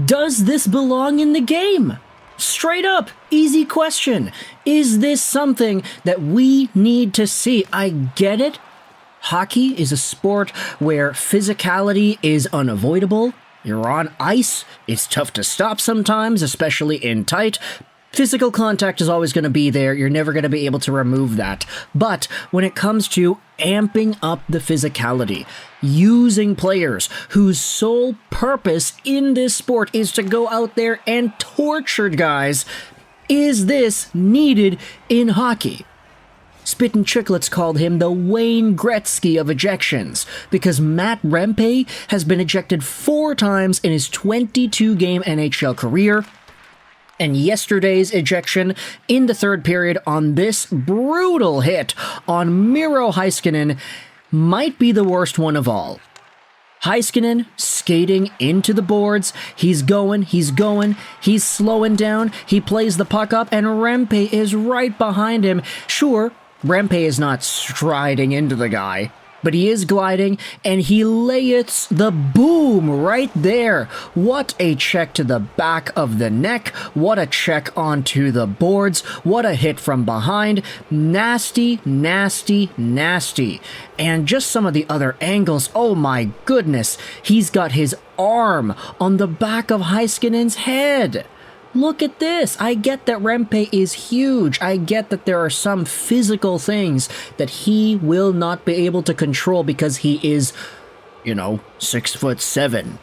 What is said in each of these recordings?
Does this belong in the game? Straight up, easy question. Is this something that we need to see? I get it. Hockey is a sport where physicality is unavoidable. You're on ice. It's tough to stop sometimes, especially in tight. Physical contact is always going to be there. You're never going to be able to remove that. But when it comes to amping up the physicality, using players whose sole purpose in this sport is to go out there and torture guys, is this needed in hockey? Spittin' Chicklets called him the Wayne Gretzky of ejections, because Matt Rempe has been ejected 4 times in his 22-game NHL career, and yesterday's ejection in the third period on this brutal hit on Miro Heiskanen might be the worst one of all. Heiskanen skating into the boards, he's going, he's slowing down, he plays the puck up, and Rempe is right behind him. Sure, Rempe is not striding into the guy, but he is gliding, and he layeth the boom right there. What a check to the back of the neck. What a check onto the boards. What a hit from behind. Nasty, nasty, nasty. And just some of the other angles. Oh my goodness. He's got his arm on the back of Heiskanen's head. Look at this. I get that Rempe is huge. I get that there are some physical things that he will not be able to control because he is, 6'7".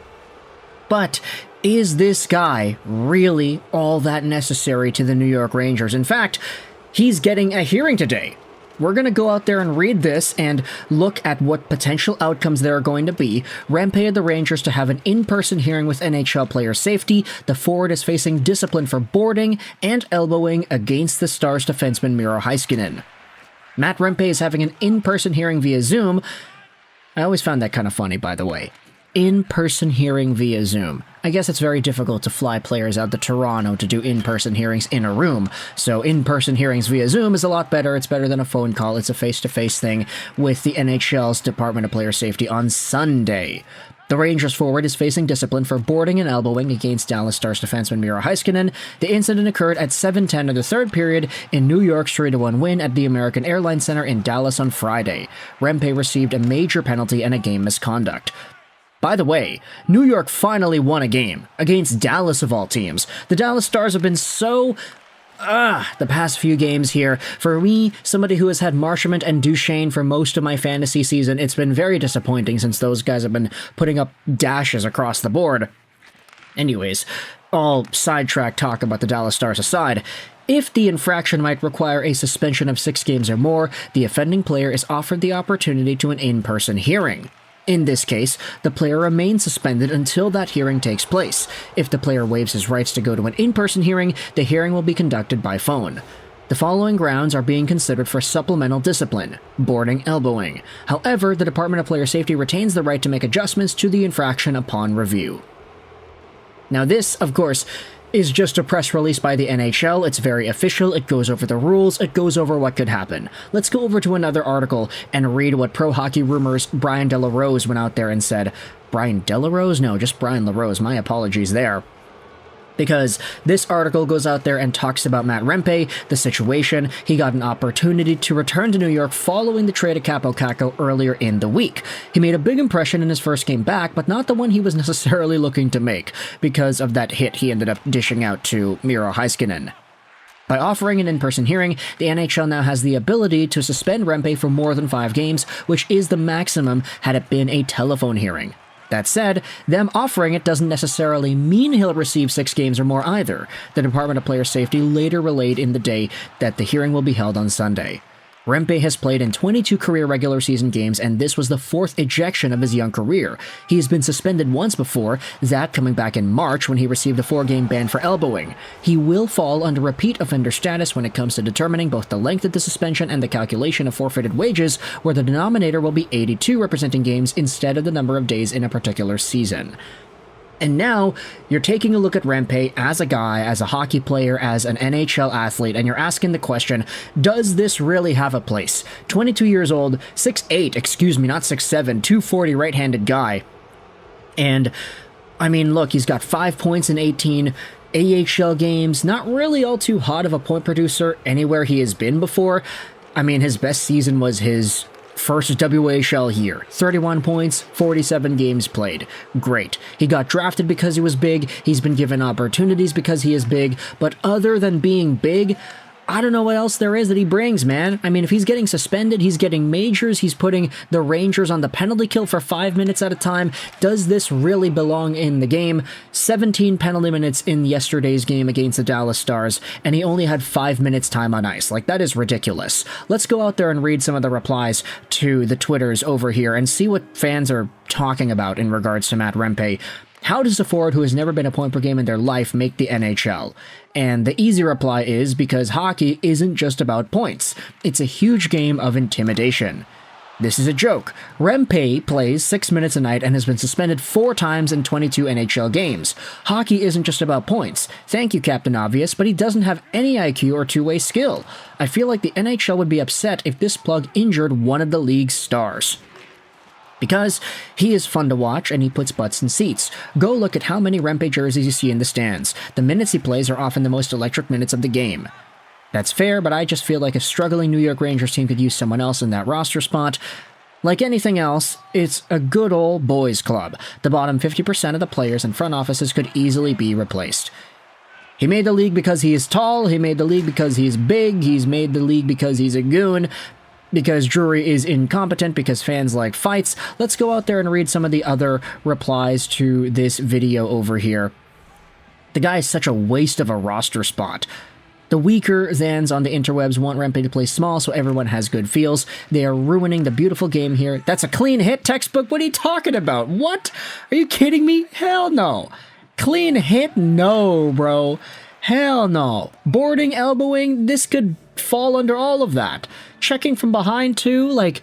But is this guy really all that necessary to the New York Rangers? In fact, he's getting a hearing today. We're going to go out there and read this and look at what potential outcomes there are going to be. Rempe had the Rangers to have an in-person hearing with NHL player safety. The forward is facing discipline for boarding and elbowing against the Stars defenseman Miro Heiskanen. Matt Rempe is having an in-person hearing via Zoom. I always found that kind of funny, by the way. In-person hearing via Zoom. I guess it's very difficult to fly players out to Toronto to do in-person hearings in a room, so in-person hearings via Zoom is a lot better. It's better than a phone call. It's a face-to-face thing with the NHL's Department of Player Safety on Sunday. The Rangers forward is facing discipline for boarding and elbowing against Dallas Stars defenseman Miro Heiskanen. The incident occurred at 7:10 of the third period in New York's 3-1 win at the American Airlines Center in Dallas on Friday. Rempe received a major penalty and a game misconduct. By the way, New York finally won a game against Dallas of all teams. The Dallas Stars have been so the past few games here. For me, somebody who has had Marchment and Duchesne for most of my fantasy season, it's been very disappointing since those guys have been putting up dashes across the board. Anyways, all sidetrack talk about the Dallas Stars aside, if the infraction might require a suspension of 6 games or more, the offending player is offered the opportunity to an in-person hearing. In this case, the player remains suspended until that hearing takes place. If the player waives his rights to go to an in-person hearing, the hearing will be conducted by phone. The following grounds are being considered for supplemental discipline: boarding, elbowing. However, the Department of Player Safety retains the right to make adjustments to the infraction upon review. Now this, of course, is just a press release by the NHL. It's very official, it goes over the rules, it goes over what could happen. Let's go over to another article and read what Pro Hockey Rumors' Brian DeLaRose went out there and said. Brian DeLaRose? No, just Brian LaRose, my apologies there. Because this article goes out there and talks about Matt Rempe, the situation. He got an opportunity to return to New York following the trade of Capo Caco earlier in the week. He made a big impression in his first game back, but not the one he was necessarily looking to make, because of that hit he ended up dishing out to Miro Heiskanen. By offering an in-person hearing, the NHL now has the ability to suspend Rempe for more than 5 games, which is the maximum had it been a telephone hearing. That said, them offering it doesn't necessarily mean he'll receive 6 games or more either. The Department of Player Safety later relayed in the day that the hearing will be held on Sunday. Rempe has played in 22 career regular season games, and this was the 4th ejection of his young career. He's been suspended once before, that coming back in March when he received a 4-game ban for elbowing. He will fall under repeat offender status when it comes to determining both the length of the suspension and the calculation of forfeited wages, where the denominator will be 82 representing games instead of the number of days in a particular season. And now, you're taking a look at Rempe as a guy, as a hockey player, as an NHL athlete, and you're asking the question, does this really have a place? 22 years old, 6'8", not 6'7", 240 right-handed guy. And I mean, look, he's got 5 points in 18 AHL games, not really all too hot of a point producer anywhere he has been before. I mean, his best season was his first WHL year. 31 points, 47 games played. Great. He got drafted because he was big, he's been given opportunities because he is big, but other than being big, I don't know what else there is that he brings, man. I mean, if he's getting suspended, he's getting majors, he's putting the Rangers on the penalty kill for 5 minutes at a time. Does this really belong in the game? 17 penalty minutes in yesterday's game against the Dallas Stars, and he only had 5 minutes time on ice. Like, that is ridiculous. Let's go out there and read some of the replies to the Twitters over here and see what fans are talking about in regards to Matt Rempe. How does a forward who has never been a point per game in their life make the NHL? And the easy reply is because hockey isn't just about points. It's a huge game of intimidation. This is a joke. Rempe plays 6 minutes a night and has been suspended 4 times in 22 NHL games. Hockey isn't just about points. Thank you, Captain Obvious, but he doesn't have any IQ or two-way skill. I feel like the NHL would be upset if this plug injured one of the league's stars. Because he is fun to watch and he puts butts in seats. Go look at how many Rempe jerseys you see in the stands. The minutes he plays are often the most electric minutes of the game. That's fair, but I just feel like a struggling New York Rangers team could use someone else in that roster spot. Like anything else, it's a good old boys club. The bottom 50% of the players and front offices could easily be replaced. He made the league because he is tall, he made the league because he's big, he's made the league because he's a goon, because Drury is incompetent, because fans like fights. Let's go out there and read some of the other replies to this video over here. The guy is such a waste of a roster spot. The weaker thans on the interwebs want Rempe to play small so everyone has good feels. They are ruining the beautiful game here. That's a clean hit textbook. What are you talking about? What? Are you kidding me? Hell no. Clean hit? No, bro. Hell no. Boarding, elbowing, this could fall under all of that. Checking from behind too, like,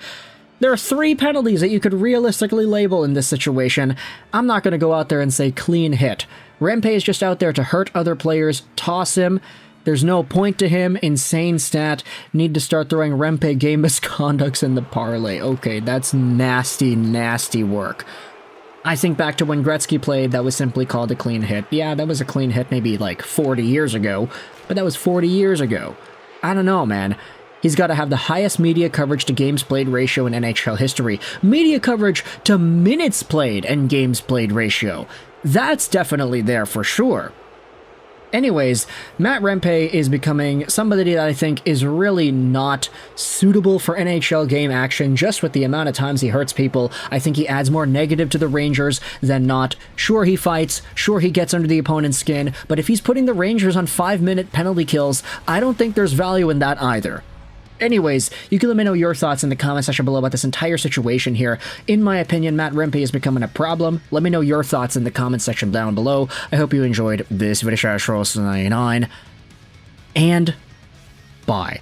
there are 3 penalties that you could realistically label in this situation. I'm not going to go out there and say clean hit. Rempe is just out there to hurt other players, toss him. There's no point to him. Insane stat. Need to start throwing Rempe game misconducts in the parlay. Okay, that's nasty, nasty work. I think back to when Gretzky played, that was simply called a clean hit. Yeah, that was a clean hit maybe like 40 years ago, but that was 40 years ago. I don't know, man. He's got to have the highest media coverage to games played ratio in NHL history. Media coverage to minutes played and games played ratio. That's definitely there for sure. Anyways, Matt Rempe is becoming somebody that I think is really not suitable for NHL game action just with the amount of times he hurts people. I think he adds more negative to the Rangers than not. Sure, he fights. Sure, he gets under the opponent's skin. But if he's putting the Rangers on 5-minute penalty kills, I don't think there's value in that either. Anyways, you can let me know your thoughts in the comment section below about this entire situation here. In my opinion, Matt Rempe is becoming a problem. Let me know your thoughts in the comment section down below. I hope you enjoyed this video. 99 and bye.